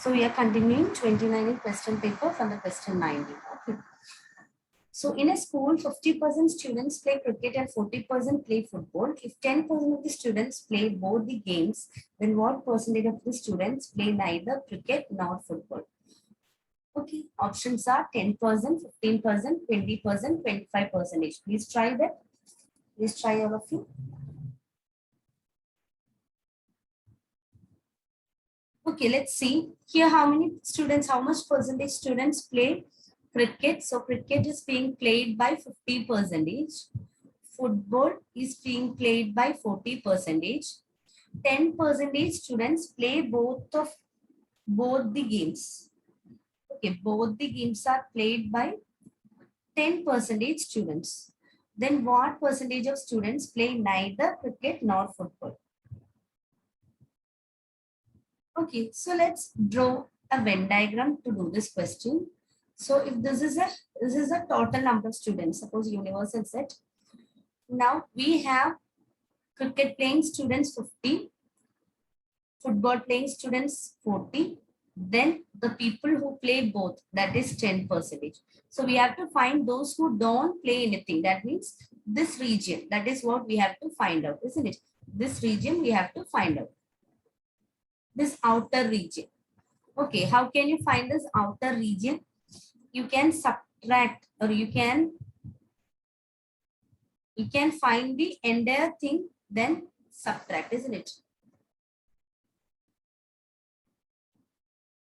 So we are continuing 2019 question paper from the question 90. Okay. So in a school, 50% students play cricket and 40% play football. If 10% of the students play both the games, then what percentage of the students play neither cricket nor football? Okay, options are 10%, 15%, 20%, 25%. Please try that. Please try all of you. Okay, let's see here how many students, how much percentage students play cricket. So cricket is being played by 50%. Football is being played by 40%. 10% students play both the games. Okay, both the games are played by 10% students. Then what percentage of students play neither cricket nor football? Okay, so let's draw a Venn diagram to do this question. So if this is a total number of students, suppose universal set. Now we have cricket playing students 50, football playing students 40, then the people who play both, that is 10%. So we have to find those who don't play anything. That means this region, that is what we have to find out, isn't it? This region we have to find out. This outer region. Okay, how can you find this outer region? You can subtract, or you can find the entire thing, then subtract, isn't it?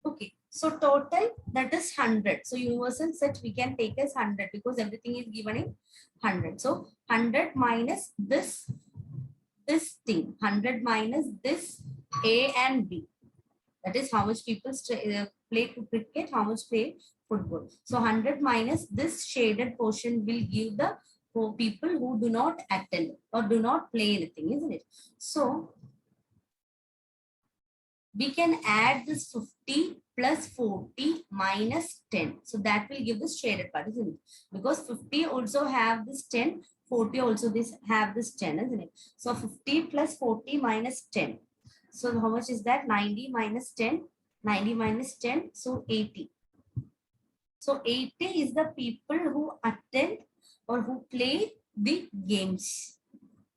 Okay, so total, that is 100. So universal set we can take as 100 because everything is given in 100. So 100 minus this thing, 100 minus this A and B. That is how much people play cricket, how much play football. So 100 minus this shaded portion will give the people who do not attend or do not play anything, isn't it? So we can add this 50 plus 40 minus 10. So that will give the shaded part, isn't it? Because 50 also have this 10, 40 also have this 10, isn't it? So 50 plus 40 minus 10. So how much is that? 90 minus 10, 90 minus 10, so 80. So 80 is the people who attend or who play the games.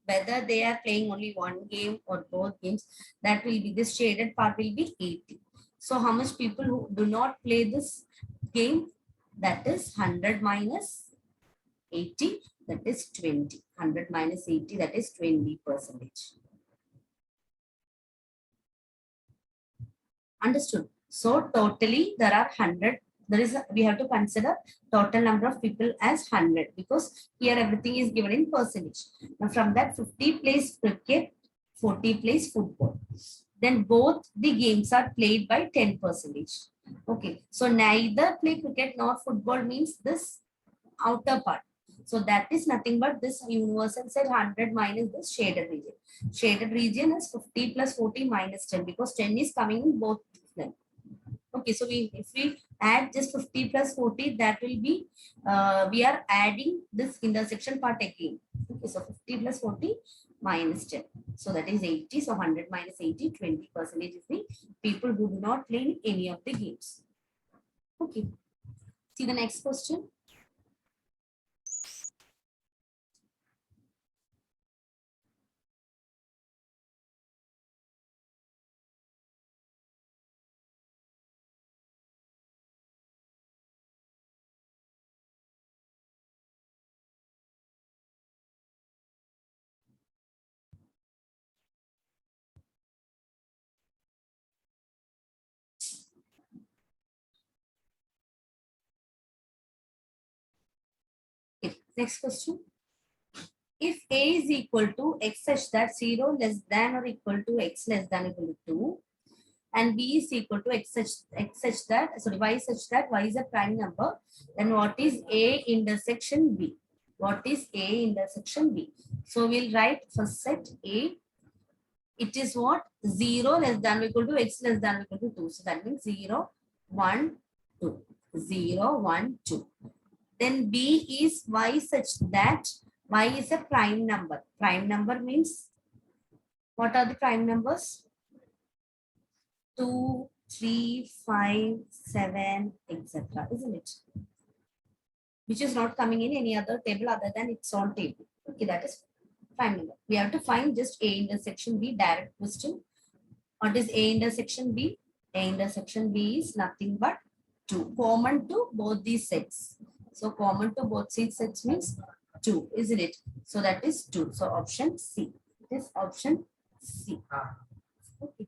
Whether they are playing only one game or both games, that will be, this shaded part will be 80. So how much people who do not play this game? That is 100 minus 80, that is 20. 100 minus 80, that is 20%. Understood? So totally there are 100. We have to consider total number of people as 100 because here everything is given in percentage. Now from that 50 plays cricket, 40 plays football. Then both the games are played by 10%. Okay, so neither play cricket nor football means this outer part. So that is nothing but this universal set 100 minus this shaded region. Shaded region is 50 plus 40 minus 10 because 10 is coming in both of them. Okay, so if we add just 50 plus 40, that will be, we are adding this intersection part again. Okay, so 50 plus 40 minus 10. So that is 80. So 100 minus 80, 20% is the people who do not play in any of the games. Okay, see the next question. Next question. If A is equal to X such that 0 less than or equal to X less than or equal to 2, and B is equal to X such that, sorry, Y such that Y is a prime number, then what is A intersection B? What is A intersection B? So we'll write first set A. It is what? 0 less than or equal to X less than or equal to 2. So that means 0, 1, 2. 0, 1, 2. Then B is Y such that Y is a prime number. Prime number means, what are the prime numbers? 2, 3, 5, 7, etc. Isn't it? Which is not coming in any other table other than its own table. Okay, that is prime number. We have to find just A intersection B, direct question. What is A intersection B? A intersection B is nothing but 2. Common to both these sets. So common to both these sets means 2, isn't it? So that is 2. So option C. It is option C. Okay.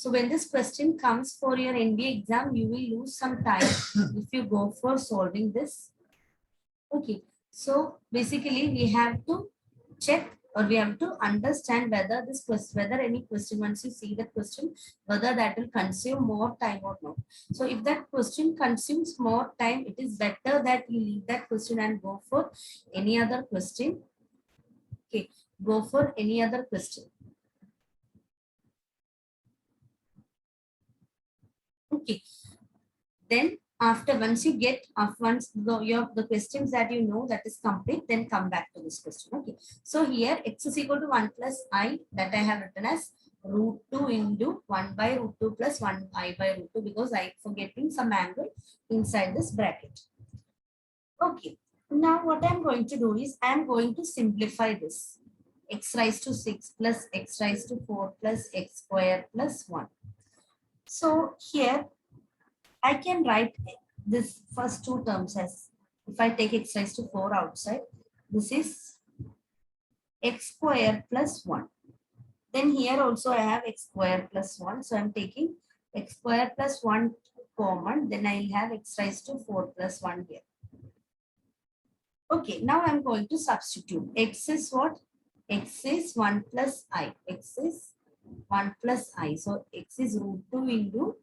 So when this question comes for your NDA exam, you will lose some time if you go for solving this. Okay, so basically we have to check, or we have to understand whether this question, whether any question, once you see the question, whether that will consume more time or not. So if that question consumes more time, it is better that you leave that question and go for any other question. Okay, go for any other question. Okay, then after, once you get, once the questions that you know that is complete, then come back to this question. Okay, so here x is equal to 1 plus I, that I have written as root 2 into 1 by root 2 plus 1 I by root 2, because I forgetting some angle inside this bracket. Okay, now what I'm going to do is I'm going to simplify this. X raised to 6 plus x raised to 4 plus x square plus 1. So here I can write this first two terms as, if I take x raised to 4 outside, this is x square plus 1. Then here also I have x square plus 1. So I'm taking x square plus 1 common. Then I'll have x raised to 4 plus 1 here. Okay, now I'm going to substitute. X is what? X is 1 plus I. X is 1 plus I. So x is root 2 into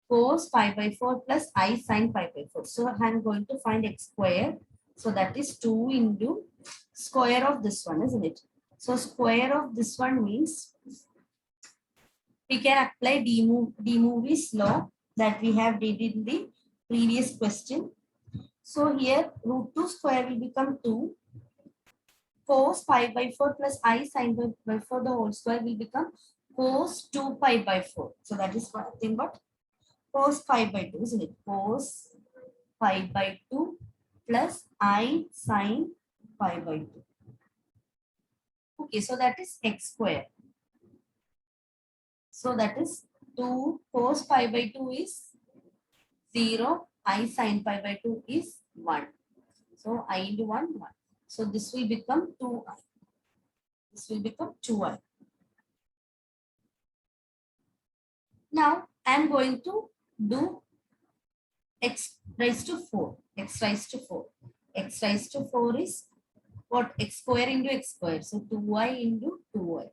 cos pi by 4 plus I sin pi by 4. So I'm going to find x square. So that is 2 into square of this one, isn't it? So square of this one means we can apply de Moivre's law that we have did in the previous question. So here root 2 square will become 2. Cos pi by 4 plus I sin pi by 4 the whole square will become cos 2 pi by 4. So that is nothing but cos pi by 2, isn't it? Cos pi by 2 plus I sin pi by 2. Okay, so that is x square. So that is 2 cos pi by 2 is 0. I sin pi by 2 is 1. So I into 1, 1. So this will become 2i. This will become 2i. Now I am going to do x raised to 4. X raised to 4. X raised to 4 is what? X square into x square. So 2i into 2i.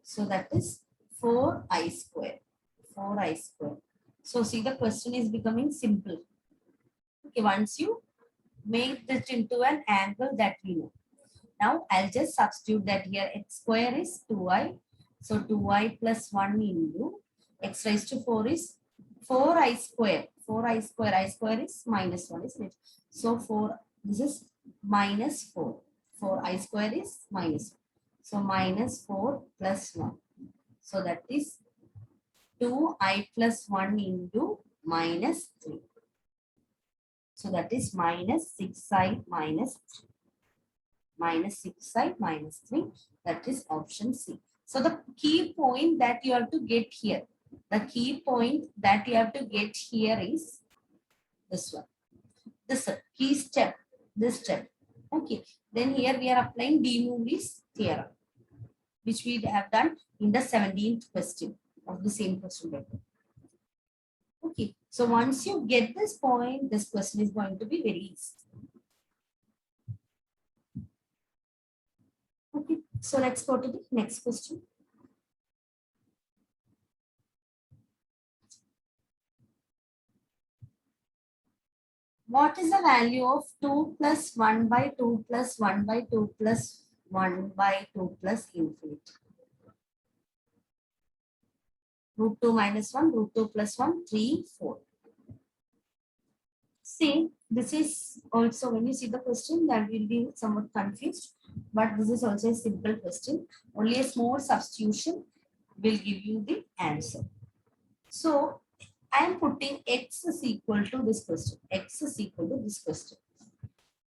So that is 4i square. 4i square. So see, the question is becoming simple. Okay, once you make this into an angle that we know. Now I'll just substitute that here. X square is 2i. So 2i plus 1 into x raised to 4 is 4i square. 4i square. I square is minus 1, isn't it? So 4, this is minus 4. 4i square is minus 1. So minus 4 plus 1. So that is 2i plus 1 into minus 3. So that is minus 6i minus 3. Minus 6i minus 3. That is option C. So the key point that you have to get here. The key point that you have to get here is this one. This key step. This step. Okay. Then here we are applying de Moivre's theorem, which we have done in the 17th question of the same question paper. Okay. So once you get this point, this question is going to be very easy. Okay. So let's go to the next question. What is the value of 2 plus 1 by 2 plus 1 by 2 plus 1 by 2 plus infinity? Root 2 minus 1, root 2 plus 1, 3, 4. See, this is also, when you see the question, that will be somewhat confused. But this is also a simple question. Only a small substitution will give you the answer. So I am putting x is equal to this question. X is equal to this question.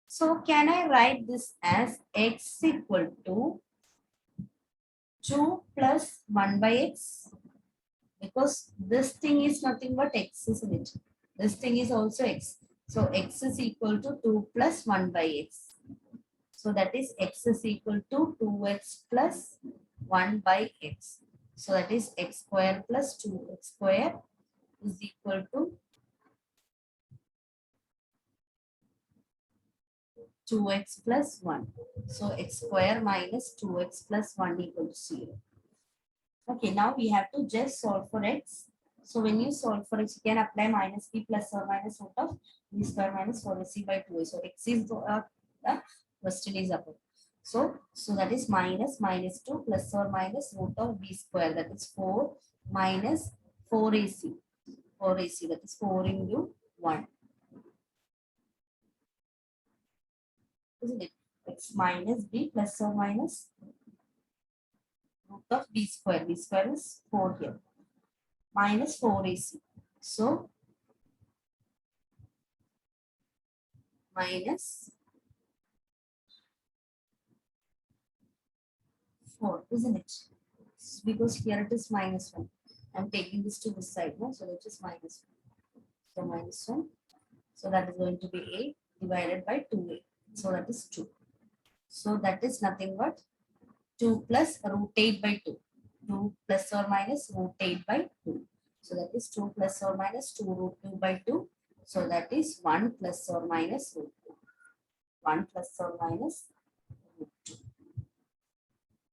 So can I write this as x equal to 2 plus 1 by x? Because this thing is nothing but x, isn't it? This thing is also x. So x is equal to 2 plus 1 by x. So that is x is equal to 2x plus 1 by x. So that is x square plus 2x square is equal to 2x plus 1. So x square minus 2x plus 1 equal to 0. Okay, now we have to just solve for x. So when you solve for x, you can apply minus b plus or minus root of b square minus 4ac by 2a. So x is the question is above. So that is minus 2 plus or minus root of b square, that is 4 minus 4ac. 4ac, that is 4 into 1. Isn't it? X minus b plus or minus root of b square. B square is 4 here. Minus 4ac. So minus 4, isn't it? Because here it is minus 1. I'm taking this to this side, no? So that is minus 1. So minus 1. So that is going to be 8 divided by 2a. So that is 2. So that is nothing but 2 plus root 8 by 2. 2 plus or minus root 8 by 2. So that is 2 plus or minus 2 root 2 by 2. So that is 1 plus or minus root 2. 1 plus or minus root 2.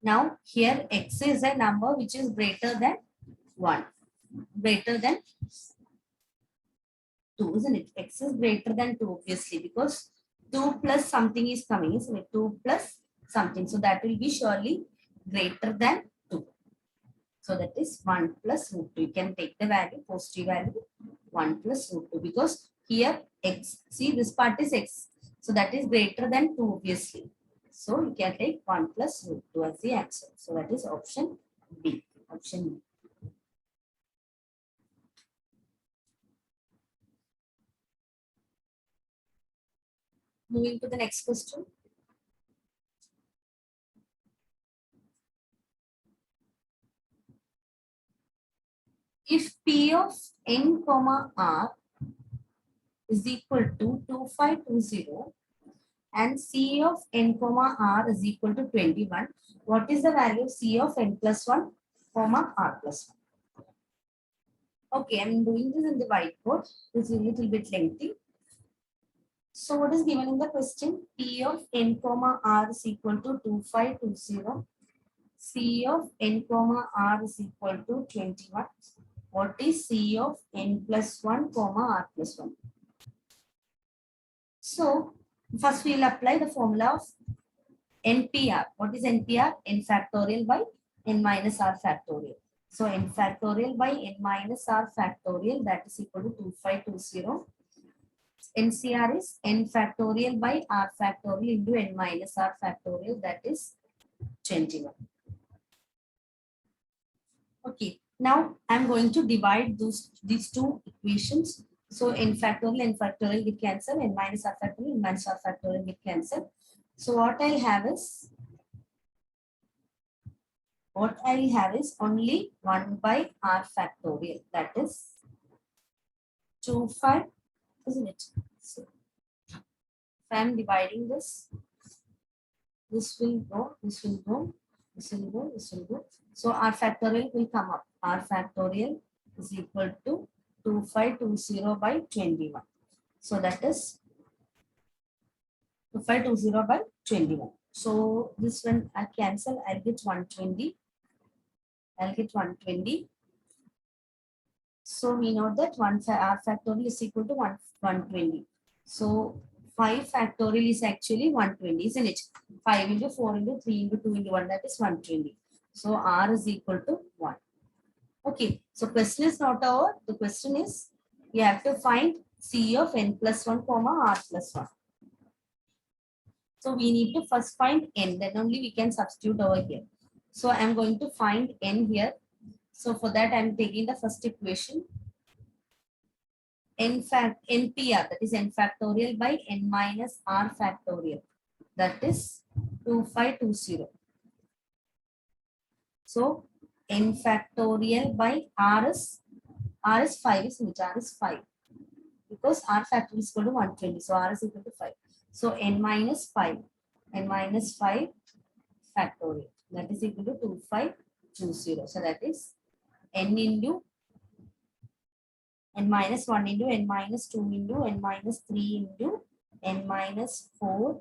Now here x is a number which is greater than 1. Greater than 2, isn't it? X is greater than 2 obviously because 2 plus something is coming, isn't it? 2 plus something. So that will be surely greater than 2. So that is 1 plus root 2. You can take the value, positive value, 1 plus root 2 because here x, see this part is x. So that is greater than 2 obviously. So you can take 1 plus root 2 as the answer. So that is option B. Option B. Moving to the next question. If P of n comma r is equal to 2520 and C of n comma r is equal to 21, what is the value of C of n plus 1 comma r plus 1? Okay, I'm doing this in the whiteboard. This is a little bit lengthy. So what is given in the question? P of n comma r is equal to 2520. C of n comma r is equal to 21. What is C of n plus 1 comma r plus 1? So first we will apply the formula of NPR. What is NPR? N factorial by n minus r factorial. So n factorial by n minus r factorial, that is equal to 2520. NCR is n factorial by r factorial into n minus r factorial, that is 21. Okay, now I'm going to divide these two equations. So n factorial get cancel, n minus r factorial get cancel. So what I'll have is only 1 by r factorial, that is 25, isn't it? So if I'm dividing this will go, this will go, this will go, this will go. So r factorial will come up. R factorial is equal to 2520 by 21. So that is 2520 by 21. So this one I cancel, I'll get 120. I'll get 120. So we know that r factorial is equal to 120. So 5 factorial is actually 120, isn't it? 5 into 4 into 3 into 2 into 1, that is 120. So r is equal to 1. Okay, so question is not over. The question is you have to find C of n plus 1 comma r plus 1. So we need to first find n, then only we can substitute over here. So I am going to find n here. So for that I am taking the first equation. NPR, that is n factorial by n minus r factorial, that is 2520. So n factorial by r is 5, isn't it? R is 5 because r factorial is equal to 120. So r is equal to 5. So n minus 5 factorial, that is equal to 2520. 20. So that is n into n minus 1 into n minus 2 into n minus 3 into n minus 4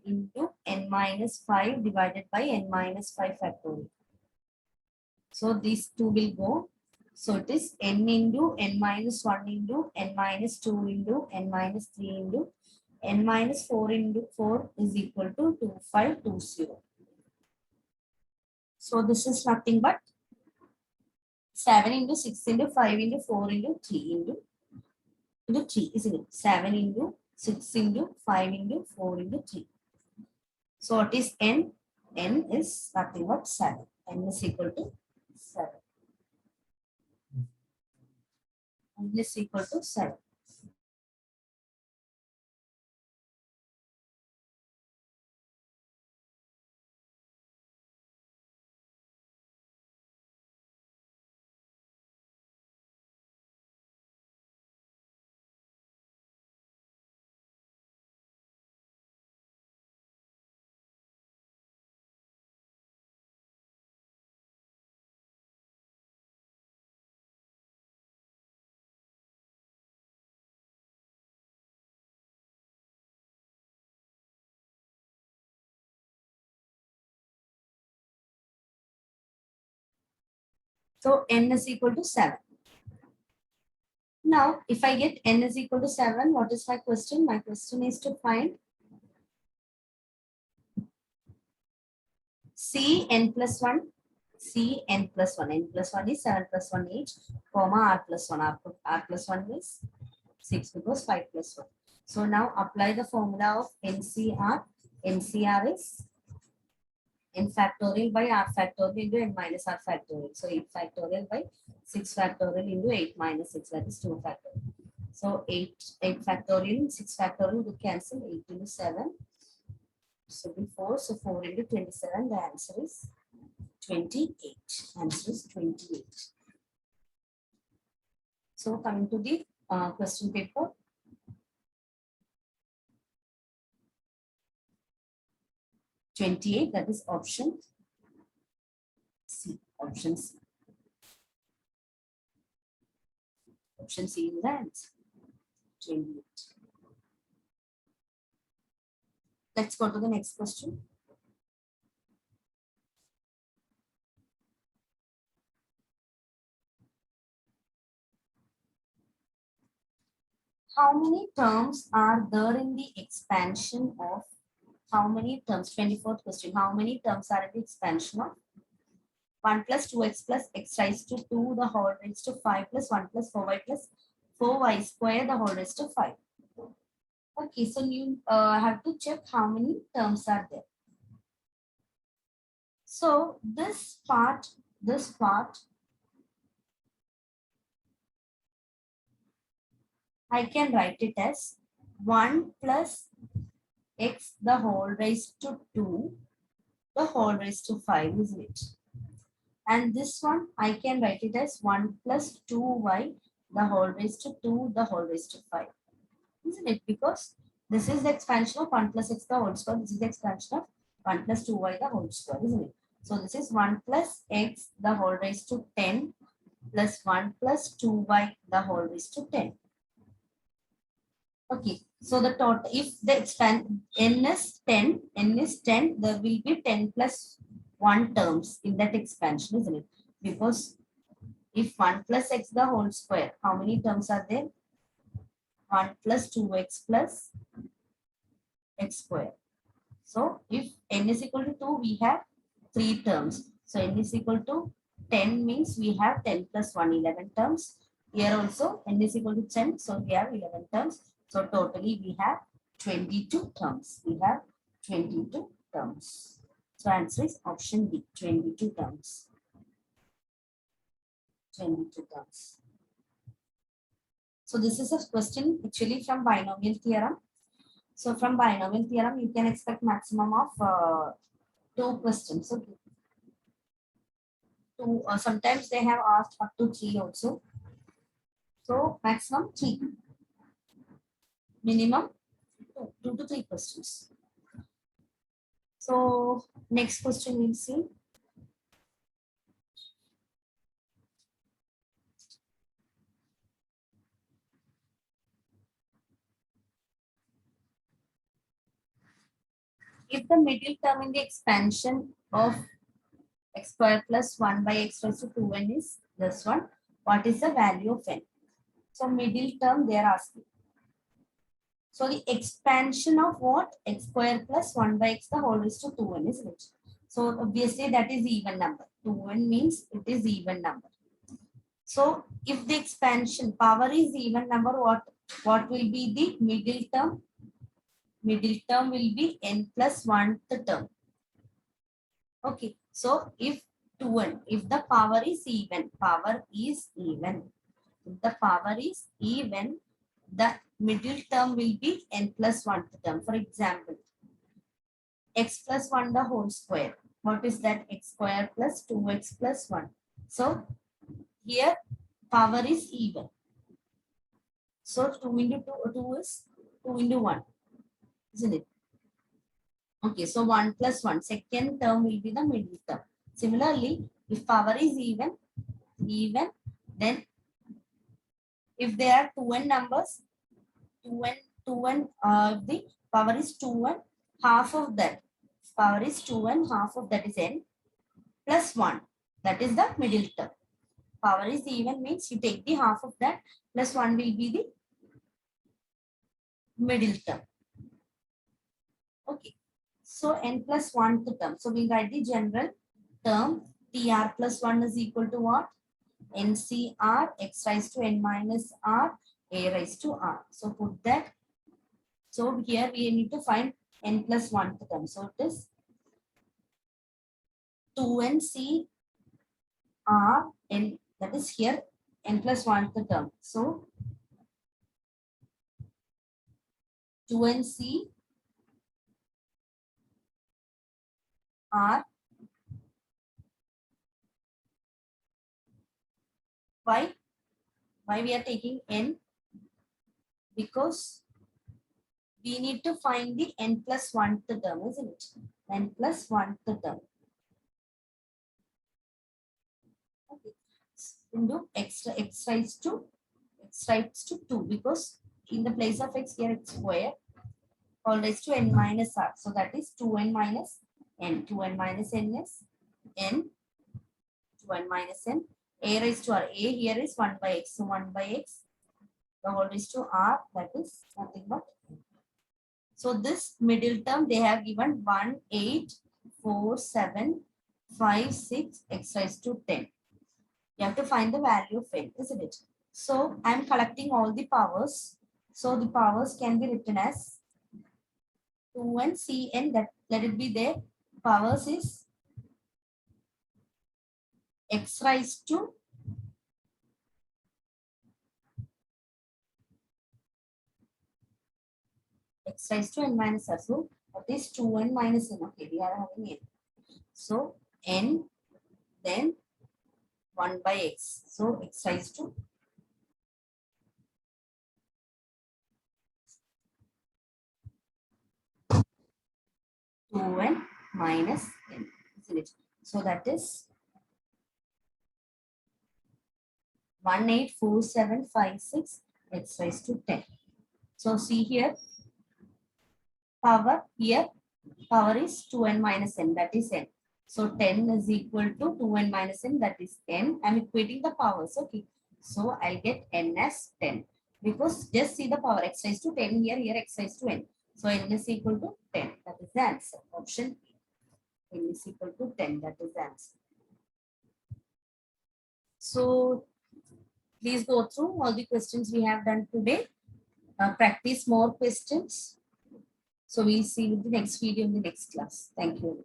into n minus 5 divided by n minus 5 factorial. So these two will go. So it is n into n minus 1 into n minus 2 into n minus 3 into n minus 4 into 4 is equal to 2520. So this is nothing but 7 into 6 into 5 into 4 into 3 into 3, isn't it? 7 into 6 into 5 into 4 into 3. So what is n? N is nothing but 7. N is equal to 7. N is equal to 7. So n is equal to 7. Now, if I get n is equal to 7, what is my question? My question is to find C n plus 1, C n plus 1. N plus 1 is 7 plus 1 each, comma r plus 1. R plus 1 is 6 because 5 plus 1. So now apply the formula of NCR. NCR is n factorial by r factorial into n minus r factorial. So 8 factorial by 6 factorial into 8 minus 6, that is 2 factorial. So 8 factorial, 6 factorial will cancel, 8 into 7. So before, so 4 into 27, the answer is 28. Answer is 28. So coming to the question paper. That is option C. Option C. Option C is the answer. 28. Let's go to the next question. How many terms are there in the expansion of, how many terms, 24th question, how many terms are in the expansion of 1 plus 2x plus x raised to 2 the whole raised to 5 plus 1 plus 4y plus 4y square the whole raised to 5. Okay, so you have to check how many terms are there. So this part, I can write it as 1 plus x the whole raised to 2 the whole raised to 5, isn't it? And this one I can write it as 1 plus 2y the whole raised to 2 the whole raised to 5, isn't it? Because this is the expansion of 1 plus x the whole square. This is the expansion of 1 plus 2y the whole square, isn't it? So this is 1 plus x the whole raised to 10 plus 1 plus 2y the whole raised to 10. Okay, so the total, if the expand n is 10, there will be 10 plus 1 terms in that expansion, isn't it? Because if 1 plus x the whole square, how many terms are there? 1 plus 2x plus x square. So if n is equal to 2, we have 3 terms. So n is equal to 10 means we have 10 plus 1, 11 terms. Here also n is equal to 10, so we have 11 terms. So totally we have 22 terms. We have 22 terms. So answer is option B, 22 terms. 22 terms. So this is a question actually from binomial theorem. So from binomial theorem, you can expect maximum of 2 questions. Okay. Sometimes they have asked up to 3 also. So maximum 3. Minimum 2 to 3 questions. So next question we'll see. if the middle term in the expansion of x square plus 1 by x raised to 2n is this one, what is the value of n? So middle term they are asking. So the expansion of what? X square plus 1 by x the whole raised to 2n is which? So obviously that is even number. 2n means it is even number. So if the expansion power is even number, what will be the middle term? Middle term will be n plus 1th term. Okay. So if 2n, if the power is even, if the power is even, the middle term will be n plus 1th term. For example, x plus 1 the whole square. What is that? X square plus 2x plus 1. So here power is even. So 2 into 2 is 2 into 1. Isn't it? Okay, so 1 plus 1. Second term will be the middle term. Similarly, if power is even, then if there are 2n numbers, 2n, the power is 2n, half of that. Power is 2n, half of that is n plus 1. That is the middle term. Power is even means you take the half of that plus 1 will be the middle term. Okay. So n plus 1th term. So we write the general term tr plus 1 is equal to what? NCR x raised to n minus r a raised to r. So put that. So here we need to find n plus 1th term. So it is 2nc r n, that is here n plus 1th term. So 2nc r. Why we are taking n? Because we need to find the n plus 1th term, isn't it? N plus 1th term. Okay. Into x raised to 2, because in the place of x here it's square all raised to n minus r. So that is 2n minus n. 2n minus n is n. 2n minus n. A raised to r. A here is 1 by x. So 1 by x the whole raised to r, that is nothing but. So this middle term they have given 1, 8, 4, 7, 5, 6 x raised to 10. You have to find the value of n, isn't it? So I am collecting all the powers. So the powers can be written as 2n cn, that let it be there. Powers is x raised to n minus r. So that is 2n minus n. Okay, we are having n. So n, then 1 by x. So x raised to 2n minus n, isn't it? So that is 18475 x raised to 10. So see here, power here, power is 2n minus n, that is n. So 10 is equal to 2n minus n, that is n. I'm equating the powers. Okay. So I'll get n as 10. Because just see the power x raised to 10 here, x raised to n. So n is equal to 10. That is the answer. Option B. N is equal to 10. That is the answer. So please go through all the questions we have done today. Practice more questions. So we'll see you in the next video in the next class. Thank you.